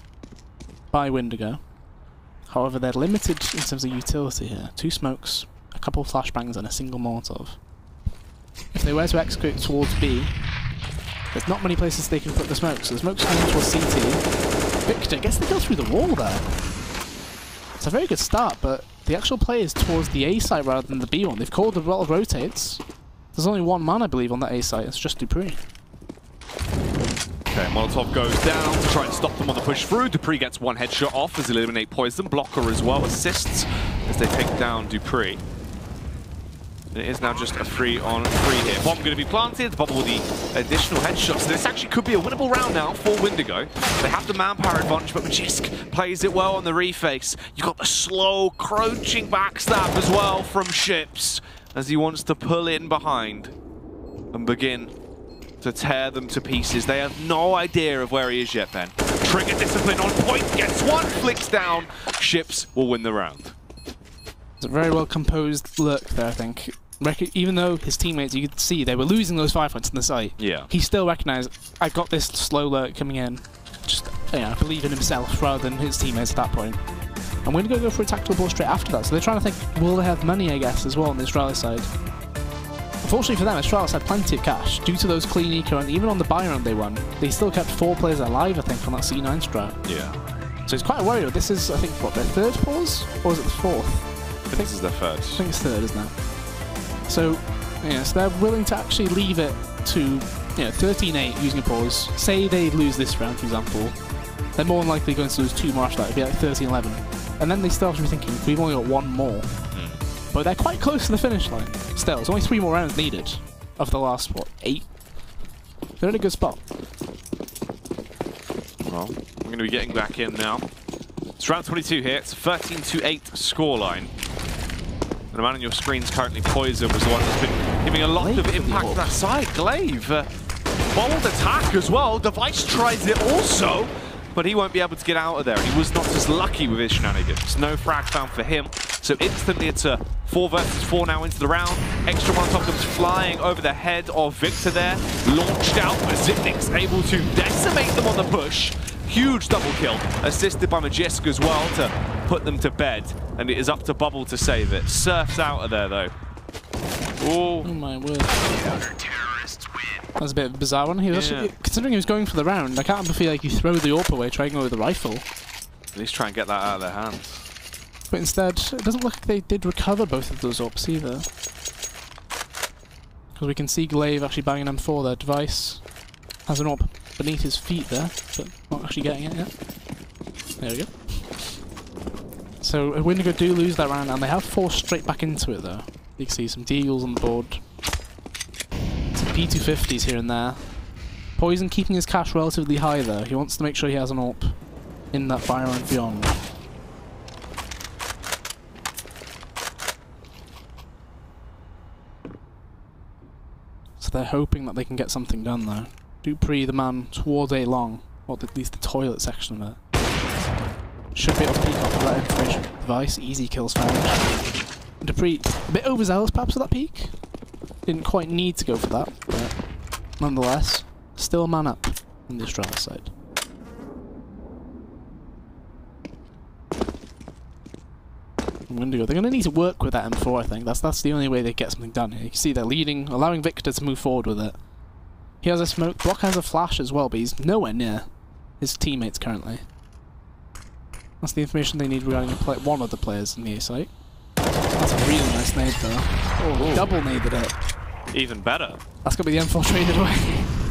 by Windigo. However, they're limited in terms of utility here. 2 smokes, a couple of flashbangs and a single Molotov. If they were to execute towards B, there's not many places they can put the smokes. So the smokes coming towards CT. Victor gets the kill through the wall there. It's a very good start, but the actual play is towards the A site rather than the B one. They've called a lot of rotates. There's only 1 man, I believe, on that A site. It's just Dupree. Okay, Molotov goes down to try and stop them on the push through. Dupree gets 1 headshot off as eliminate Poison. Blocker as well assists as they take down Dupree. It is now just a 3-on-3 here. Bomb going to be planted. Bubble with the additional headshots. So this actually could be a winnable round now for Windigo. They have the manpower advantage, but Magisk plays it well on the reface. You've got the slow, crouching backstab as well from Ships as he wants to pull in behind and begin to tear them to pieces. They have no idea of where he is yet, Ben. Trigger discipline on point, gets 1, flicks down. Ships will win the round. It's a very well composed look there, I think. Even though his teammates, you could see they were losing those 5 points in the site. Yeah. He still recognised, I've got this slow lurk coming in. Just, believe in himself rather than his teammates at that point. And we're going to go for a tactical ball straight after that. So they're trying to think, will they have money, I guess, as well on the Astralis side. Unfortunately for them, Astralis had plenty of cash due to those clean eco, and even on the buy round they won, they still kept 4 players alive, I think, on that C9 strat. Yeah. So it's quite a worry. This is, I think, what, their 3rd pause? Or is it the 4th? I think this is their 3rd. I think it's 3rd, isn't it? So, so they're willing to actually leave it to 13-8 using a pause. Say they lose this round, for example, they're more than likely going to lose 2 more after that. It'd be like 13-11. And then they still have to be thinking, we've only got 1 more. But they're quite close to the finish line. Still, there's only 3 more rounds needed of the last, what, 8? They're in a good spot. Well, we're going to be getting back in now. It's round 22 here. It's a 13-8 scoreline. And the man on your screen is currently Poison, was the one that's been giving a lot of impact to that side. Glaive, bold attack as well. Device tries it also, but he won't be able to get out of there. He was not as lucky with his shenanigans. No frag found for him. So instantly it's a 4 versus 4 now into the round. Extra Molotov comes flying over the head of Victor there. Launched out, but Zipnik's able to decimate them on the push. Huge double kill, assisted by Magisk as well to put them to bed. And it is up to Bubble to save it. Surf's out of there though. Ooh. Oh my word. That's a bit of a bizarre one. He was actually, considering he was going for the round, I can't feel like you throw the AWP away, try and go with the rifle. At least try and get that out of their hands. But instead, it doesn't look like they did recover both of those AWPs either. Because we can see Glaive actually banging M4 there. Device has an AWP beneath his feet there, but not actually getting it yet. There we go. So Windigo do lose that round, and they have forced straight back into it though. You can see some Deagles on the board. Some P250s here and there. Poison keeping his cash relatively high though. He wants to make sure he has an AWP in that fire and beyond. So they're hoping that they can get something done though. Dupree, the man towards A long, or at least the toilet section of it. Should be able to peek off of that information. Device, easy kills found. Dupree, a bit overzealous perhaps with that peek. Didn't quite need to go for that, but nonetheless, still a man up on the Astralis side. Windigo, they're going to need to work with that M4, I think. That's the only way they get something done here. You can see they're leading, allowing Victor to move forward with it. He has a smoke, Block has a flash as well, but he's nowhere near his teammates currently. That's the information they need regarding one of the players in the A site. That's a really nice nade though. Oh, double naded it. Even better. That's going to be the M4 traded away.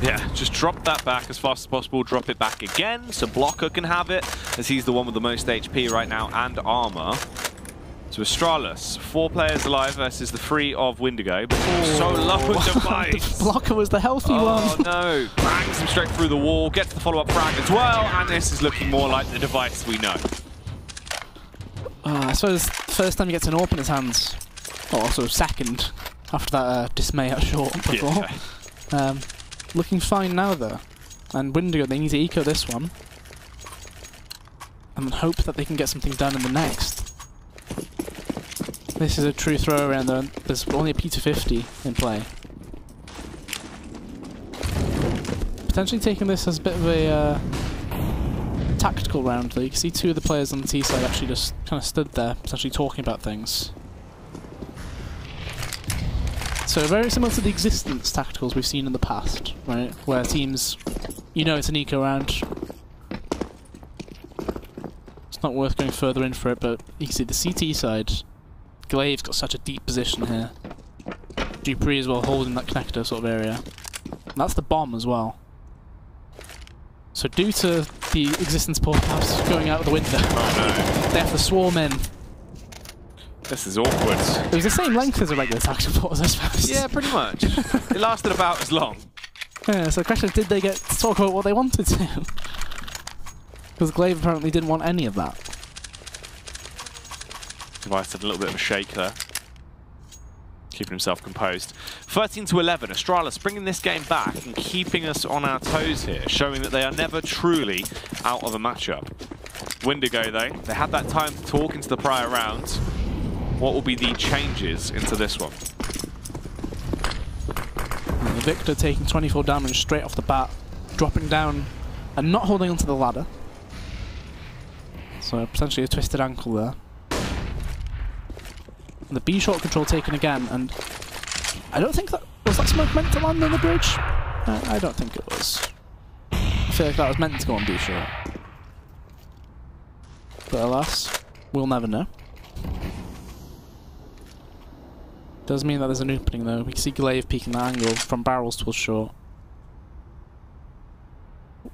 Yeah, just drop that back as fast as possible, drop it back again, so Blocker can have it, as he's the one with the most HP right now and armor. So Astralis, 4 players alive versus the 3 of Windigo, but so low device. Blocker was the healthy one. Oh no, bangs him straight through the wall, gets the follow-up frag as well, and this is looking more like the device we know. I suppose the first time he gets an AWP in his hands, or also second, after that dismay at short before. Yeah. Looking fine now though, and Windigo, they need to eco this one, and hope that they can get something done in the next. This is a true throw around though, there's only a P250 in play. Potentially taking this as a bit of a tactical round though. You can see 2 of the players on the T side actually just kind of stood there, potentially talking about things. So very similar to the existence tacticals we've seen in the past, right? Where teams, you know it's an eco round. It's not worth going further in for it, but you can see the CT side, Glaive's got such a deep position here. Dupree as well holding that connector sort of area. And that's the bomb as well. So due to the existence porthouse going out of the window, they have to swarm in. This is awkward. It was the same length as a regular tactical port, I suppose. Yeah, pretty much. It lasted about as long. Yeah, so the question is, did they get to talk about what they wanted to? Because Glaive apparently didn't want any of that. Device had a little bit of a shake there. Keeping himself composed. 13-11, Astralis bringing this game back and keeping us on our toes here, showing that they are never truly out of a matchup. Windigo, though, they had that time to talk into the prior rounds. What will be the changes into this one? And Victor taking 24 damage straight off the bat, dropping down and not holding onto the ladder. So potentially a twisted ankle there. And the B short control taken again, and I don't think was that smoke meant to land on the bridge? I don't think it was. I feel like that was meant to go on B short. But alas, we'll never know. Does mean that there's an opening though. We can see Glaive peeking that angle from barrels towards short.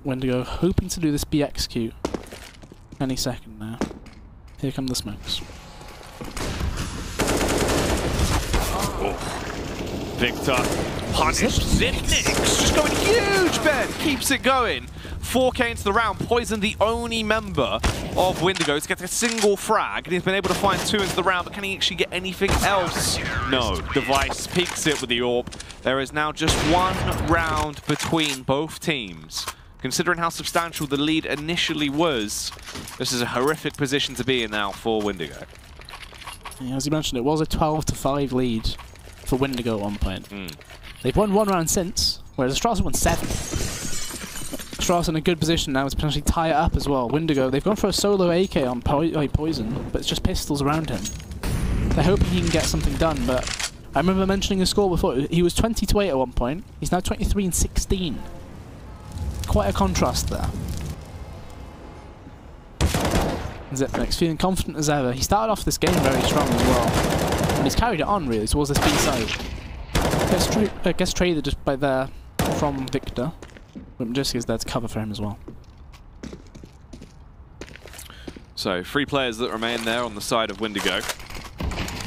Windigo hoping to do this B execute any second now. Here come the smokes. Oh. Victor punished Zipnix. Just going huge, Ben. Keeps it going. 4K into the round. Poison, the only member of Windigo to get a single frag, and he's been able to find 2 into the round, but can he actually get anything else? No. Device peeks it with the AWP. There is now just 1 round between both teams. Considering how substantial the lead initially was, this is a horrific position to be in now for Windigo. Yeah, as you mentioned, it was a 12-5 lead for Windigo at one point. They've won 1 round since, whereas Astralis won 7. Astralis in a good position now to potentially tie it up as well. Windigo, they've gone for a solo AK on Poison, but it's just pistols around him. They're hoping he can get something done, but I remember mentioning his score before. He was 20-8 at one point. He's now 23-16. Quite a contrast there. Zipnix feeling confident as ever. He started off this game very strong as well, and he's carried it on really towards this B side. Gets traded just by there from Victor, but Majestic is there to cover for him as well. So 3 players that remain there on the side of Windigo.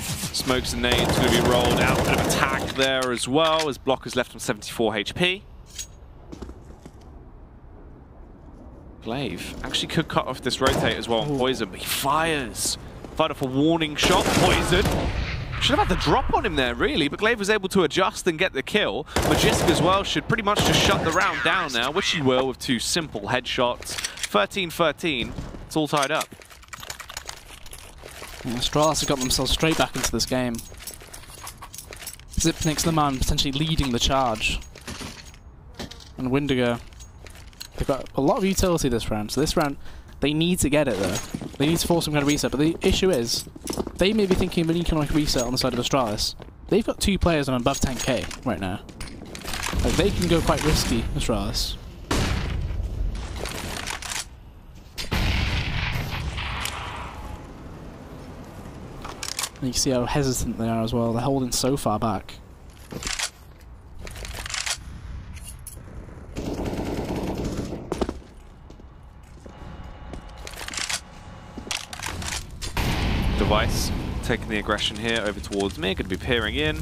Smokes and nades going to be rolled out. Bit of attack there as well, as Blocker's left on 74 HP. Glaive actually could cut off this rotate as well on Poison, but he fires. Fired off a warning shot. Poison should have had the drop on him there, really, but Glaive was able to adjust and get the kill. Majestic as well should pretty much just shut the round down now, which he will with 2 simple headshots. 13-13, it's all tied up. Astralis have got themselves straight back into this game. Zipnix the man potentially leading the charge. And Windigo, they've got a lot of utility this round, so this round they need to get it though. They need to force some kind of reset, but the issue is they may be thinking of an economic reset on the side of Astralis. They've got 2 players on above 10k right now. Like, they can go quite risky, Astralis. And you can see how hesitant they are as well. They're holding so far back. Device taking the aggression here over towards me. Going to be peering in.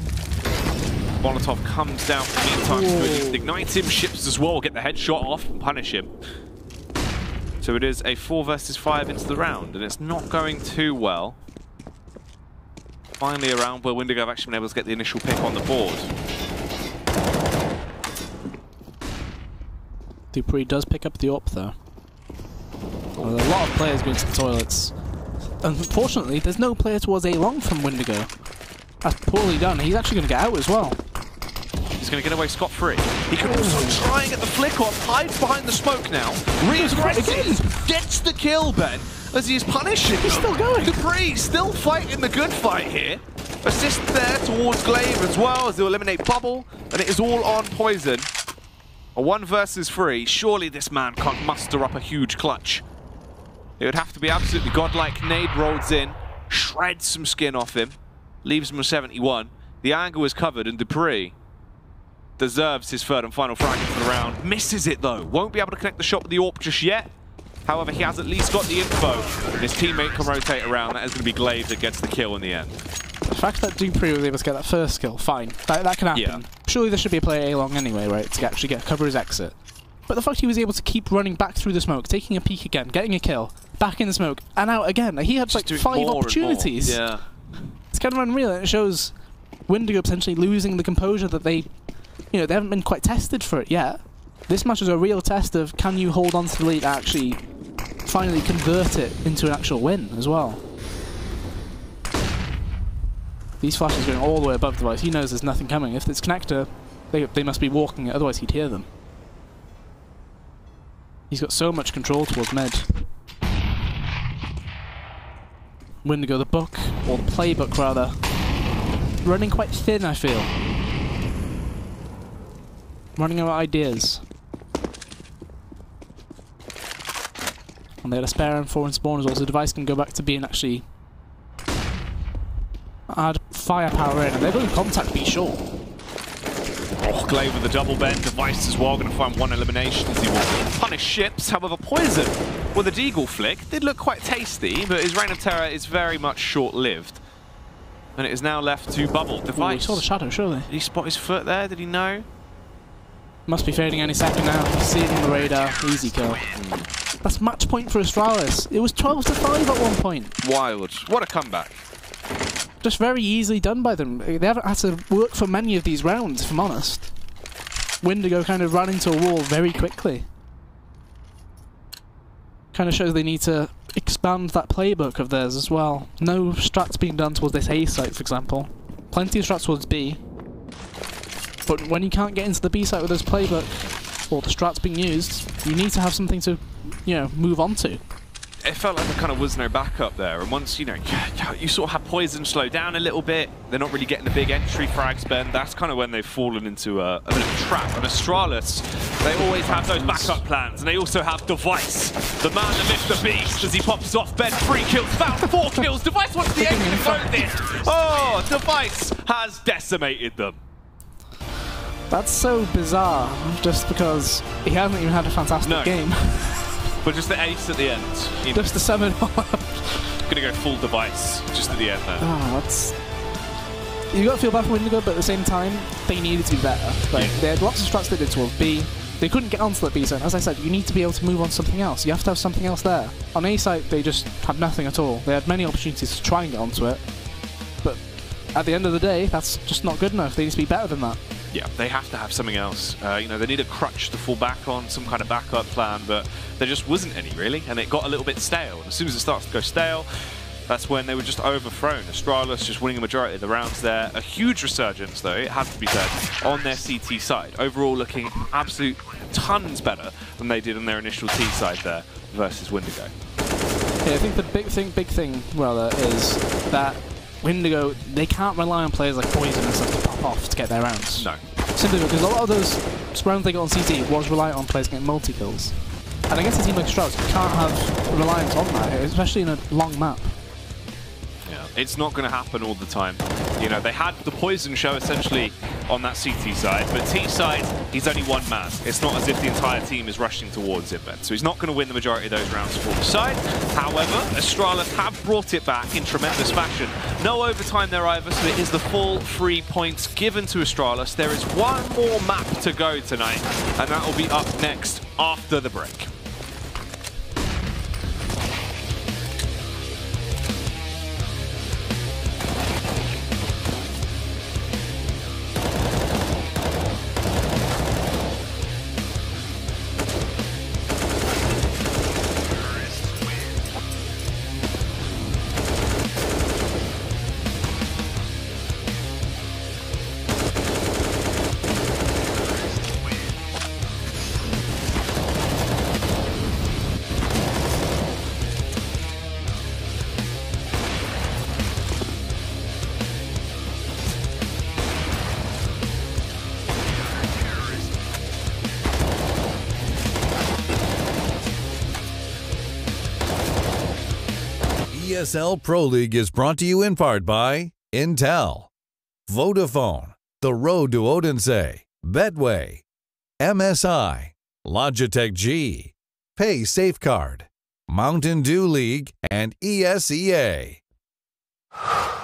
Molotov comes down for the meantime to ignite him. Ships as well, get the headshot off and punish him. So it is a 4 versus 5 into the round, and it's not going too well. Finally a round where Windigo have actually been able to get the initial pick on the board. Dupree does pick up the AWP though. Well, a lot of players going to the toilets. Unfortunately, there's no player towards A long from Windigo. That's poorly done. He's actually going to get out as well. He's going to get away scot-free. He can also try and get the flick off, hides behind the smoke now. Reaggressive, gets the kill, Ben, as he's punishing. He's still going. Dupree still fighting the good fight here. Assist there towards Glaive as well as they'll eliminate Bubble, and it is all on Poison. A 1 versus 3. Surely this man can't muster up a huge clutch. It would have to be absolutely godlike. Nade rolls in, shreds some skin off him, leaves him with 71. The angle is covered, and Dupree deserves his third and final fragment for the round. Misses it though. Won't be able to connect the shot with the AWP just yet. However, he has at least got the info, and his teammate can rotate around. That is going to be Glaive that gets the kill in the end. The fact that Dupree was able to get that first kill, fine. That can happen. Yeah. Surely there should be a player A-long anyway, right, to actually cover his exit. But the fact he was able to keep running back through the smoke, taking a peek again, getting a kill, back in the smoke, and out again. He had like 5 opportunities. Yeah. It's kind of unreal, and it shows Windigo potentially losing the composure that they haven't been quite tested for it yet. This match is a real test of can you hold on to the lead and actually finally convert it into an actual win as well. These flashes going all the way above the device. He knows there's nothing coming. If it's connector, they must be walking it, otherwise he'd hear them. He's got so much control towards mid. Windigo, the book, or the playbook rather, running quite thin, I feel. Running out of ideas. And they had a spare M4 in spawn as well, so the device can go back to being actually add firepower in, and they're going to contact B short. Oh, Glaive with the double bend. Device as well, going to find 1 elimination as he will punish ships. However, Poison with a deagle flick did look quite tasty, but his reign of terror is very much short-lived. And it is now left to Bubble. Device. Ooh, he saw the shadow, surely. Did he spot his foot there? Did he know? Must be fading any second now. See it on the radar. Easy kill. That's match point for Astralis. It was 12-5 at one point. Wild. What a comeback. Just very easily done by them. They haven't had to work for many of these rounds, if I'm honest. Windigo kind of ran into a wall very quickly. Kind of shows they need to expand that playbook of theirs as well. No strats being done towards this A site, for example. Plenty of strats towards B. But when you can't get into the B site with this playbook, or the strats being used, you need to have something to, move on to. It felt like there kind of was no backup there, and once, you sort of have Poison slow down a little bit, they're not really getting the big entry frags, Ben. That's kind of when they've fallen into a bit of a trap. And Astralis, they always have those backup plans, and they also have Device, the man that missed the beast as he pops off. Ben, 3 kills, found 4 kills. Device wants the end to vote this. Oh, Device has decimated them. That's so bizarre, just because he hasn't even had a fantastic game. But just the ace at the end. Just to sum it all up. Gonna go full Device just at the end there. Oh, that's... You got to feel bad for Windigo, but at the same time, they needed to be better. Like, they had lots of strats they did towards B. They couldn't get onto that B site. As I said, you need to be able to move on to something else. You have to have something else there. On A site, they just had nothing at all. They had many opportunities to try and get onto it. But at the end of the day, that's just not good enough. They need to be better than that. Yeah, they have to have something else. They need a crutch to fall back on, some kind of backup plan, but there just wasn't any, really, and it got a little bit stale. And as soon as it starts to go stale, that's when they were just overthrown. Astralis just winning a majority of the rounds there. A huge resurgence, though, it has to be said, on their CT side. Overall looking absolute tons better than they did on their initial T side there versus Windigo. Yeah, I think the big thing, rather, is that Windigo, they can't rely on players like Poison and stuff to pop off to get their rounds. No. Simply because a lot of those rounds they got on CT was reliant on players getting multi-kills. And against a team like Astralis, you can't have reliance on that, especially in a long map. Yeah, it's not going to happen all the time. They had the Poison show essentially on that CT side, but T side, he's only one man. It's not as if the entire team is rushing towards him, so he's not going to win the majority of those rounds for the side. However, Astralis have brought it back in tremendous fashion. No overtime there either, so it is the full 3 points given to Astralis. There is one more map to go tonight, and that will be up next after the break. ESL Pro League is brought to you in part by Intel, Vodafone, The Road to Odense, Betway, MSI, Logitech G, Pay Safeguard, Mountain Dew League, and ESEA.